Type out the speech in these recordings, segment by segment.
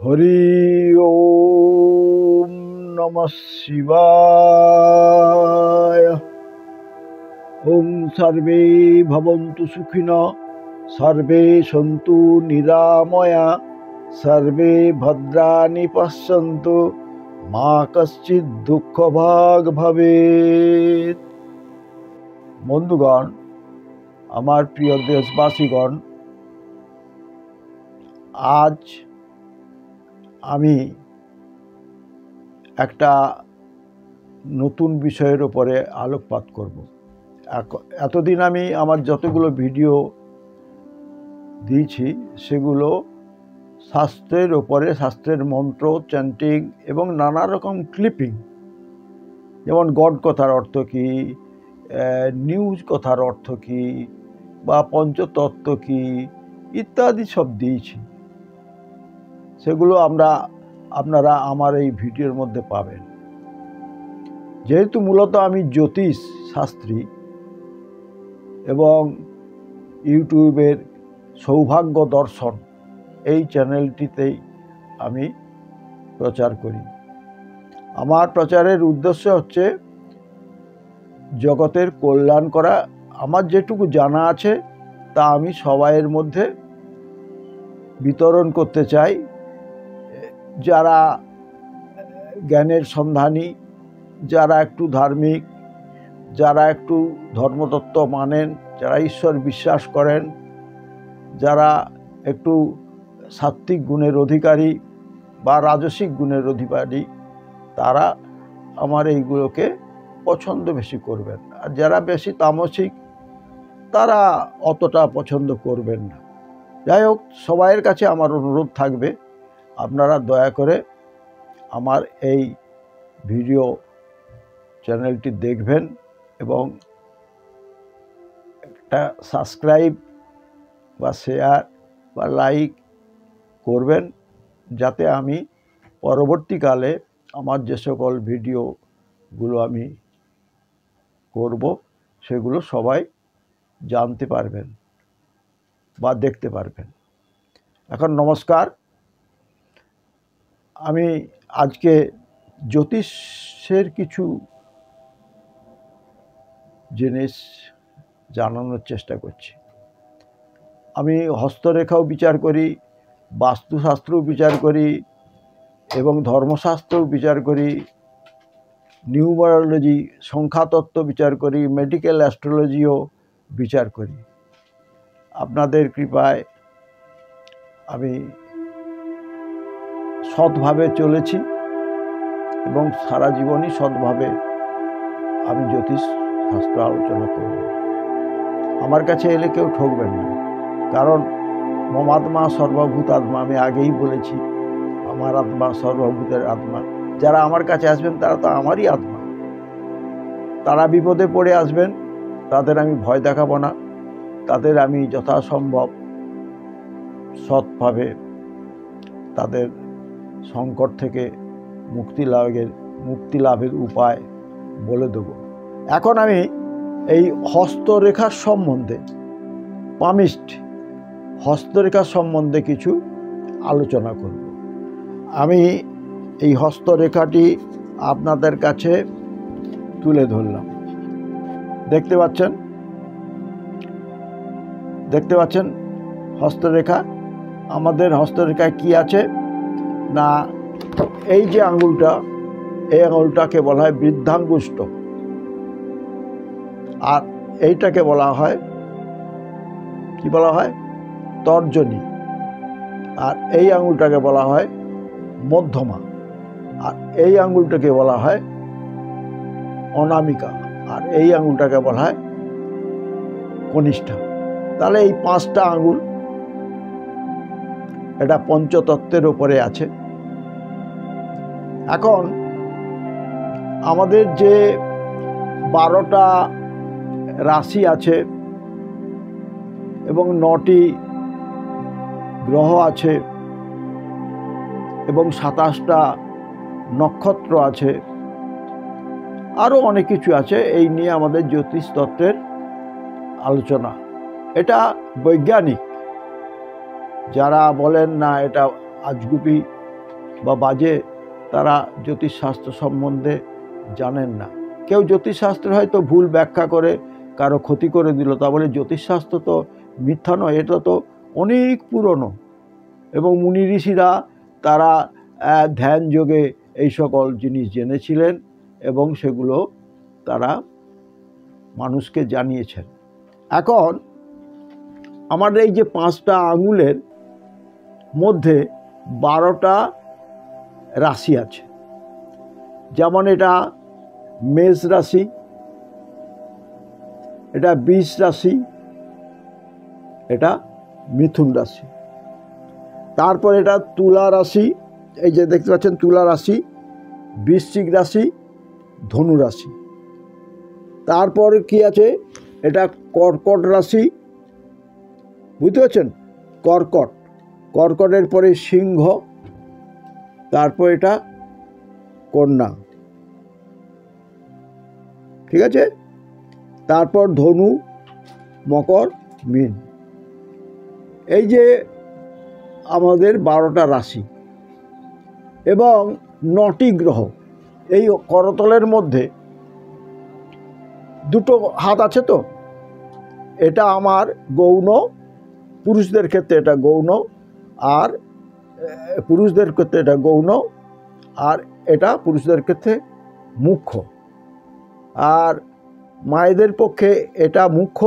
हरि ओम नमः शिवाय। ओम सर्वे भवन्तु सुखिनः, सर्वे सन्तु निरामया, सर्वे भद्राणि पश्यन्तु, मा कश्चित् दुःखभाग् भवेत्। बंधुगण, आमार प्रिय देशवासीगण, आज আমি একটা নতুন বিষয়ের উপরে আলোকপাত করব। এতদিন আমি আমার যতগুলো ভিডিও দিয়েছি সেগুলো শাস্ত্রের উপরে, শাস্ত্রের মন্ত্র, চ্যান্টিং এবং নানা রকম ক্লিপিং, যেমন গড কথার অর্থ কী, নিউজ কথার অর্থ কী, বা পঞ্চতত্ত্ব কী ইত্যাদি সব দিয়েছি। সেগুলো আপনারা আমার এই ভিডিওর মধ্যে পাবেন। যেহেতু মূলত আমি জ্যোতিষ শাস্ত্রী এবং ইউটিউবের সৌভাগ্য দর্শন এই চ্যানেলটিতেই আমি প্রচার করি। আমার প্রচারের উদ্দেশ্য হচ্ছে জগতের কল্যাণ করা। আমার যেটুকু জানা আছে তা আমি সবাইয়ের মধ্যে বিতরণ করতে চাই। যারা জ্ঞানের সন্ধানী, যারা একটু ধার্মিক, যারা একটু ধর্মতত্ত্ব মানেন, যারা ঈশ্বর বিশ্বাস করেন, যারা একটু সাত্ত্বিক গুণের অধিকারী বা রাজসিক গুণের অধিকারী, তারা আমার এইগুলোকে পছন্দ বেশি করবেন। আর যারা বেশি তামসিক তারা অতটা পছন্দ করবেন না। যাই হোক, সবাইয়ের কাছে আমার অনুরোধ থাকবে, আপনারা দয়া করে আমার এই ভিডিও চ্যানেলটি দেখবেন এবং একটা সাবস্ক্রাইব বা শেয়ার বা লাইক করবেন, যাতে আমি পরবর্তীকালে আমার যে সকল ভিডিওগুলো আমি করব সেগুলো সবাই জানতে পারবেন বা দেখতে পারবেন। এখন নমস্কার। আমি আজকে জ্যোতিষের কিছু জিনিস জানানোর চেষ্টা করছি। আমি হস্তরেখাও বিচার করি, বাস্তুশাস্ত্রও বিচার করি এবং ধর্মশাস্ত্রও বিচার করি, নিউমারোলজি সংখ্যাতত্ত্ব বিচার করি, মেডিকেল অ্যাস্ট্রোলজিও বিচার করি। আপনাদের কৃপায় আমি সৎভাবে চলেছি এবং সারা জীবনই সৎভাবে আমি জ্যোতিষ শাস্ত্র আলোচনা করব। আমার কাছে এলে কেউ ঠকবেন না, কারণ মমাত্মা সর্বভূত আত্মা, আমি আগেই বলেছি, আমার আত্মা সর্বভূতের আত্মা। যারা আমার কাছে আসবেন তারা তো আমারই আত্মা। তারা বিপদে পড়ে আসবেন, তাদের আমি ভয় দেখাবো না, তাদের আমি যথাসম্ভব সৎভাবে তাদের সংকট থেকে মুক্তি লাভের উপায় বলে দেব। এখন আমি এই হস্তরেখার সম্বন্ধে, পামিস্ট হস্তরেখার সম্বন্ধে কিছু আলোচনা করব। আমি এই হস্তরেখাটি আপনাদের কাছে তুলে ধরলাম। দেখতে পাচ্ছেন হস্তরেখা। আমাদের হস্তরেখায় কি আছে না, এই যে আঙুলটা, এই আঙুলটাকে বলা হয় বৃদ্ধাঙ্গুষ্ঠ, আর এইটাকে বলা হয় কি বলা হয়, তর্জনী, আর এই আঙুলটাকে বলা হয় মধ্যমা, আর এই আঙুলটাকে বলা হয় অনামিকা, আর এই আঙুলটাকে বলা হয় কনিষ্ঠা। তাহলে এই পাঁচটা আঙুল, এটা পঞ্চতত্ত্বের উপরে আছে। এখন আমাদের যে 12টা রাশি আছে এবং 9টি গ্রহ আছে এবং 27টা নক্ষত্র আছে, আরও অনেক কিছু আছে। এই নিয়ে আমাদের জ্যোতিষ তত্ত্বের আলোচনা। এটা বৈজ্ঞানিক, যারা বলেন না এটা আজগুবি বা বাজে, তারা জ্যোতিষশাস্ত্র সম্বন্ধে জানেন না। কেউ জ্যোতিষশাস্ত্র হয়তো ভুল ব্যাখ্যা করে কারো ক্ষতি করে দিল, তা বলে জ্যোতিষশাস্ত্র তো মিথ্যা নয়, এটা তো অনেক পুরনো। এবং মুনি ঋষিরা তারা ধ্যান যোগে এই সকল জিনিস জেনেছিলেন এবং সেগুলো তারা মানুষকে জানিয়েছেন। এখন আমাদের এই যে 5টা আঙুলের মধ্যে 12টা রাশি আছে। যেমন এটা মেষ রাশি, এটা বৃষ রাশি, এটা মিথুন রাশি। তারপর এটা তুলা রাশি, এই যে দেখতে পাচ্ছেন তুলা রাশি, বৃশ্চিক রাশি, ধনু রাশি। তারপর কি আছে, এটা কর্কট রাশি, বুঝতে পারছেন, কর্কট, কর্কটের পরে সিংহ, তারপর এটা কন্যা, ঠিক আছে। তারপর ধনু, মকর, মীন। এই যে আমাদের 12টা রাশি এবং 9টি গ্রহ। এই করতলের মধ্যে 2টো হাত আছে, তো এটা আমার গৌণ, পুরুষদের ক্ষেত্রে এটা গৌণ, আর পুরুষদের ক্ষেত্রে এটা গৌণ, আর এটা পুরুষদের ক্ষেত্রে মুখ্য। আর মায়েদের পক্ষে এটা মুখ্য,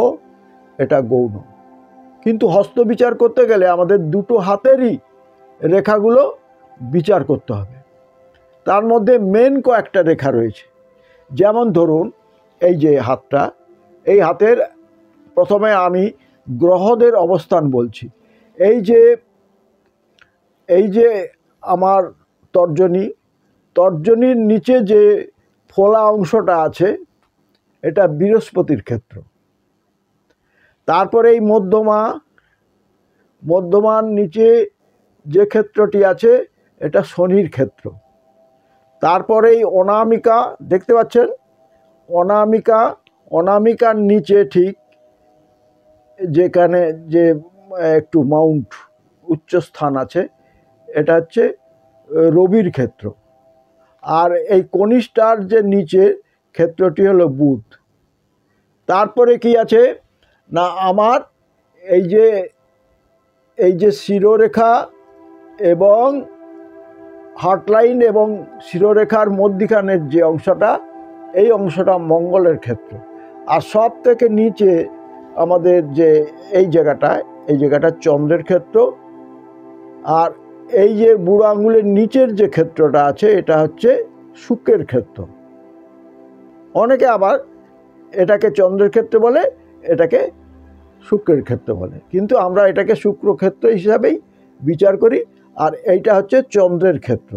এটা গৌণ। কিন্তু হস্ত বিচার করতে গেলে আমাদের 2টো হাতেরই রেখাগুলো বিচার করতে হবে। তার মধ্যে মেন কয়েকটা রেখা রয়েছে। যেমন ধরুন এই যে হাতটা, এই হাতের প্রথমে আমি গ্রহদের অবস্থান বলছি। এই যে আমার তর্জনীর নিচে যে ফোলা অংশটা আছে, এটা বৃহস্পতির ক্ষেত্র। তারপরে এই মধ্যমার নিচে যে ক্ষেত্রটি আছে, এটা শনির ক্ষেত্র। তারপরে এই অনামিকা দেখতে পাচ্ছেন, অনামিকার নিচে ঠিক যেখানে যে একটু মাউন্ট উচ্চ স্থান আছে, এটা হচ্ছে রবির ক্ষেত্র। আর এই কনিষ্ঠার যে নিচে ক্ষেত্রটি হলো বুধ। তারপরে কি আছে না, আমার এই যে শিরোরেখা এবং হার্টলাইন এবং শিরোরেখার মধ্যিখানের যে অংশটা, এই অংশটা মঙ্গলের ক্ষেত্র। আর সব থেকে নিচে আমাদের যে এই জায়গাটা চন্দ্রের ক্ষেত্র। আর এই যে বুড়ো আঙুলের নিচের যে ক্ষেত্রটা আছে, এটা হচ্ছে শুক্রের ক্ষেত্র। অনেকে আবার এটাকে চন্দ্রের ক্ষেত্র বলে, এটাকে শুক্রের ক্ষেত্র বলে, কিন্তু আমরা এটাকে শুক্রক্ষেত্র হিসাবেই বিচার করি। আর এইটা হচ্ছে চন্দ্রের ক্ষেত্র,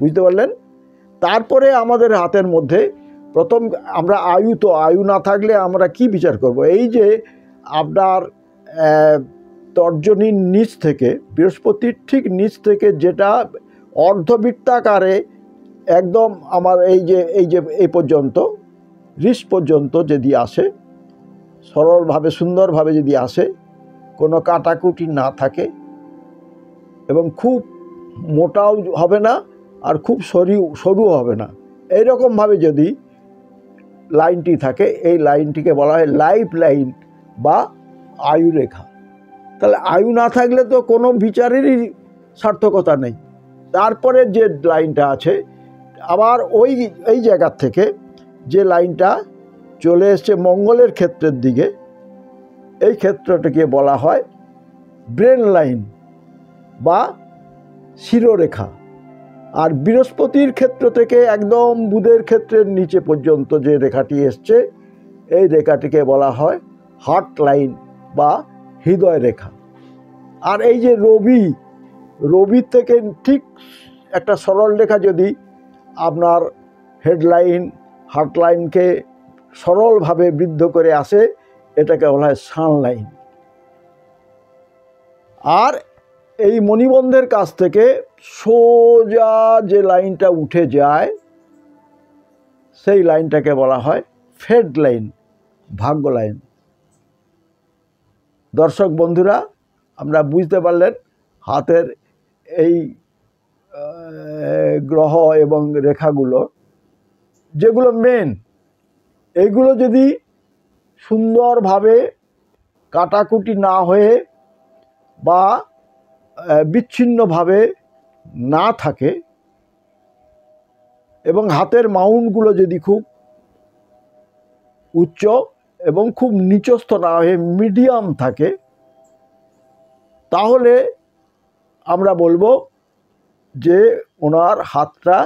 বুঝতে পারলেন। তারপরে আমাদের হাতের মধ্যে প্রথম আমরা আয়ু না থাকলে আমরা কি বিচার করব। এই যে আপনার তর্জনীর নিচ থেকে, বৃহস্পতির ঠিক নিচ থেকে যেটা অর্ধবৃত্তাকারে একদম আমার এই পর্যন্ত, রিস পর্যন্ত যদি আসে, সরলভাবে সুন্দরভাবে যদি আসে, কোনো কাটাকুটি না থাকে এবং খুব মোটাও হবে না আর খুব সরুও হবে না, এইরকমভাবে যদি লাইনটি থাকে, এই লাইনটিকে বলা হয় লাইফ লাইন বা আয়ু রেখা। তাহলে আয়ু না থাকলে তো কোনো বিচারেরই সার্থকতা নেই। তারপরে যে লাইনটা আছে, আবার এই জায়গার থেকে যে লাইনটা চলে এসছে মঙ্গলের ক্ষেত্রের দিকে, এই ক্ষেত্রটাকে বলা হয় ব্রেন লাইন বা শিরোরেখা। আর বৃহস্পতির ক্ষেত্র থেকে একদম বুধের ক্ষেত্রের নিচে পর্যন্ত যে রেখাটি এসছে, এই রেখাটিকে বলা হয় হার্ট লাইন বা হৃদয় রেখা। আর এই যে রবির থেকে ঠিক একটা সরল রেখা যদি আপনার হেডলাইন হার্টলাইনকে সরলভাবে বৃদ্ধ করে আসে, এটাকে বলা হয় সানলাইন। আর এই মণিবন্ধের কাছ থেকে সোজা যে লাইনটা উঠে যায়, সেই লাইনটাকে বলা হয় ফেড লাইন, ভাগ্য লাইন। দর্শক বন্ধুরা, আমরা বুঝতে পারলেন হাতের এই গ্রহ এবং রেখাগুলো যেগুলো মেন, এইগুলো যদি সুন্দরভাবে কাটাকুটি না হয়ে বা বিচ্ছিন্নভাবে না থাকে এবং হাতের মাউন্টগুলো যদি খুব উচ্চ এবং খুব নিচস্থ না হয়ে মিডিয়াম থাকে, তাহলে আমরা বলবো যে ওনার হাতটা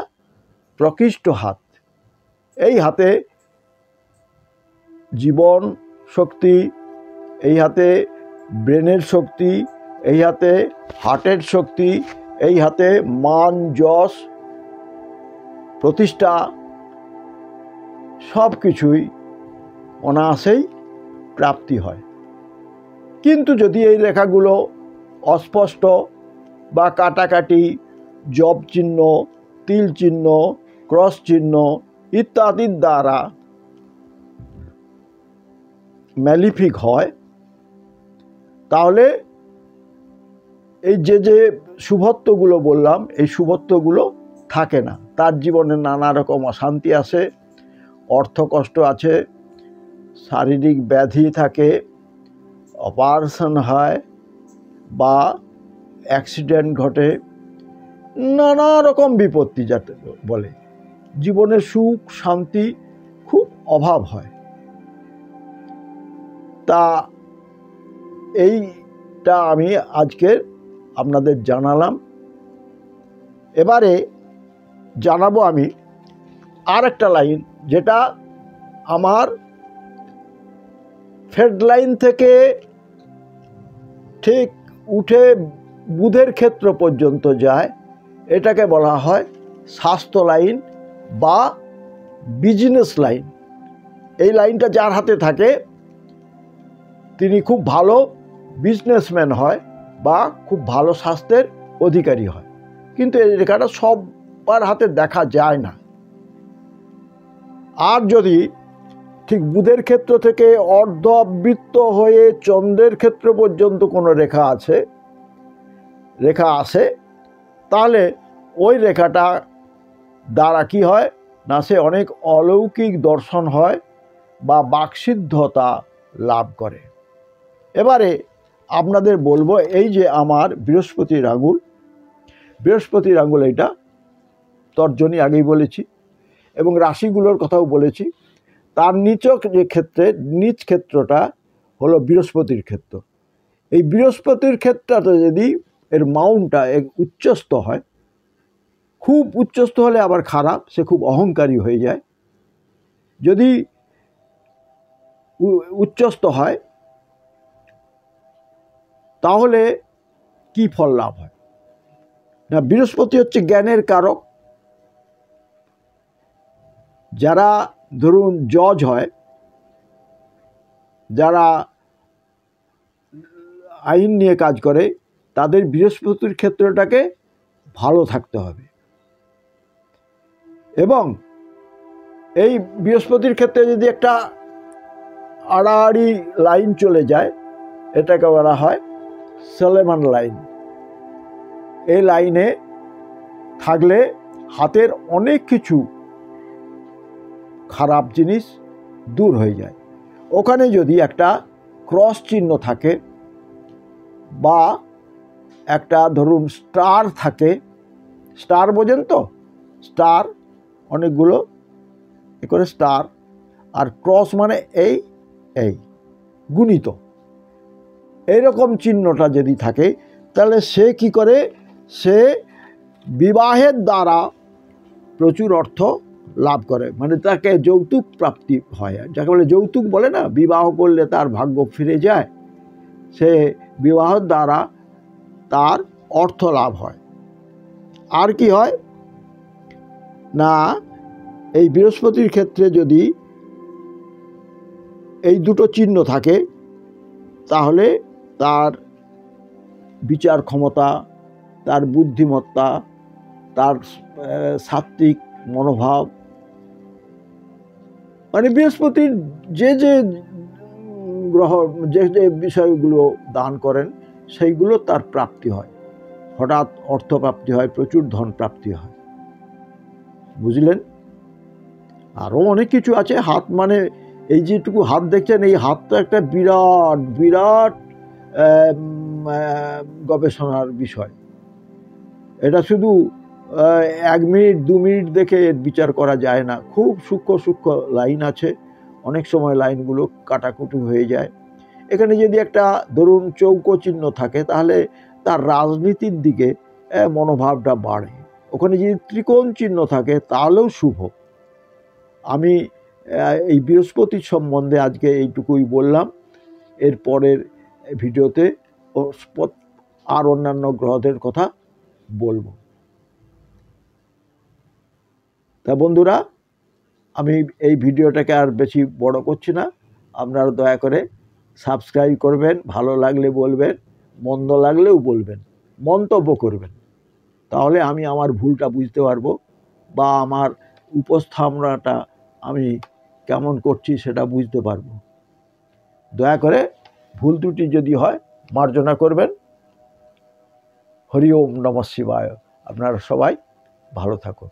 প্রকৃষ্ট হাত। এই হাতে জীবন শক্তি, এই হাতে ব্রেনের শক্তি, এই হাতে হার্টের শক্তি, এই হাতে মান যশ প্রতিষ্ঠা সব কিছুই অনায়াসেই প্রাপ্তি হয়। কিন্তু যদি এই রেখাগুলো অস্পষ্ট বা কাটাকাটি, জব চিহ্ন, তিল চিহ্ন, ক্রস চিহ্ন ইত্যাদির দ্বারা ম্যালিফিক হয়, তাহলে এই যে শুভত্বগুলো বললাম, এই শুভত্বগুলো থাকে না। তার জীবনে নানা রকম অশান্তি আসে, অর্থকষ্ট আছে, শারীরিক ব্যাধি থাকে, অপারেশন হয় বা অ্যাক্সিডেন্ট ঘটে, নানা রকম বিপত্তি যাতে বলে, জীবনে সুখ শান্তি খুব অভাব হয়। তা এইটা আমি আজকে আপনাদের জানালাম। এবারে জানাবো আমি আর একটা লাইন, যেটা আমার ফেড লাইন থেকে ঠিক উঠে বুধের ক্ষেত্র পর্যন্ত যায়। এটাকে বলা হয় স্বাস্থ্য লাইন বা বিজনেস লাইন। এই লাইনটা যার হাতে থাকে তিনি খুব ভালো বিজনেসম্যান হয় বা খুব ভালো স্বাস্থ্যের অধিকারী হয়। কিন্তু এই রেখাটা সবার হাতে দেখা যায় না। আর যদি ঠিক বুধের ক্ষেত্র থেকে অর্ধবৃত্ত হয়ে চন্দ্রের ক্ষেত্র পর্যন্ত কোনো রেখা আসে, তাহলে ওই রেখাটা দ্বারা কি হয় না, সে অনেক অলৌকিক দর্শন হয় বা বাকসিদ্ধতা লাভ করে। এবারে আপনাদের বলবো, এই যে আমার বৃহস্পতির আঙুল, এটা তর্জনী আগেই বলেছি এবং রাশিগুলোর কথাও বলেছি। তার নিচ ক্ষেত্রটা হলো বৃহস্পতির ক্ষেত্র। এই বৃহস্পতির ক্ষেত্রটা যদি এর মাউন্টটা উচ্চস্থ হয়, খুব উচ্চস্থ হলে আবার খারাপ, সে খুব অহংকারী হয়ে যায়। যদি উচ্চস্থ হয় তাহলে কি ফল লাভ হয় না, বৃহস্পতি হচ্ছে জ্ঞানের কারক। যারা ধরুন জজ হয়, যারা আইন নিয়ে কাজ করে, তাদের বৃহস্পতির ক্ষেত্রটাকে ভালো থাকতে হবে। এবং এই বৃহস্পতির ক্ষেত্রে যদি একটা আড়াআড়ি লাইন চলে যায়, এটাকে বলা হয় সলেমান লাইন। এই লাইনে থাকলে হাতের অনেক কিছু খারাপ জিনিস দূর হয়ে যায়। ওখানে যদি একটা ক্রস চিহ্ন থাকে বা একটা ধরুন স্টার থাকে, স্টার বোঝেন তো, স্টার অনেকগুলো এ করে স্টার, আর ক্রস মানে এই গুণিত, এইরকম চিহ্নটা যদি থাকে, তাহলে সে কি করে, সে বিবাহের দ্বারা প্রচুর অর্থ লাভ করে, মানে তাকে যৌতুক প্রাপ্তি হয়। যাকে বলে যৌতুক বলে না, বিবাহ করলে তার ভাগ্য ফিরে যায়, সে বিবাহের দ্বারা তার অর্থ লাভ হয়। আর কি হয় না, এই বৃহস্পতির ক্ষেত্রে যদি এই দুটো চিহ্ন থাকে, তাহলে তার বিচার ক্ষমতা, তার বুদ্ধিমত্তা, তার সাত্ত্বিক মনোভাব, মানে বৃহস্পতির যে গ্রহ যে বিষয়গুলো দান করেন সেইগুলো তার প্রাপ্তি হয়। হঠাৎ অর্থপ্রাপ্তি হয়, প্রচুর ধন প্রাপ্তি হয়। বুঝলেন? আরও অনেক কিছু আছে। হাত মানে এই যেটুকু হাত দেখছেন, এই হাতটা একটা বিরাট বিরাট গবেষণার বিষয়। এটা শুধু 1 মিনিট 2 মিনিট দেখে এর বিচার করা যায় না। খুব সূক্ষ্ম সূক্ষ্ম লাইন আছে, অনেক সময় লাইনগুলো কাটাকুটি হয়ে যায়। এখানে যদি একটা ধরুন চৌকো চিহ্ন থাকে, তাহলে তার রাজনীতির দিকে মনোভাবটা বাড়ে। ওখানে যদি ত্রিকোণ চিহ্ন থাকে তাহলেও শুভ। আমি এই বৃহস্পতির সম্বন্ধে আজকে এইটুকুই বললাম। এর পরের ভিডিওতে আর অন্যান্য গ্রহদের কথা বলবো। তা বন্ধুরা, আমি এই ভিডিওটাকে আর বেশি বড় করছি না। আপনারা দয়া করে সাবস্ক্রাইব করবেন, ভালো লাগলে বলবেন, মন্দ লাগলেও বলবেন, মন্তব্য করবেন। তাহলে আমি আমার ভুলটা বুঝতে পারবো, বা আমার উপস্থাপনাটা আমি কেমন করছি সেটা বুঝতে পারবো। দয়া করে ভুল ত্রুটি যদি হয় মার্জনা করবেন। হরি ওম নমঃ শিবায়। আপনারা সবাই ভালো থাকুন।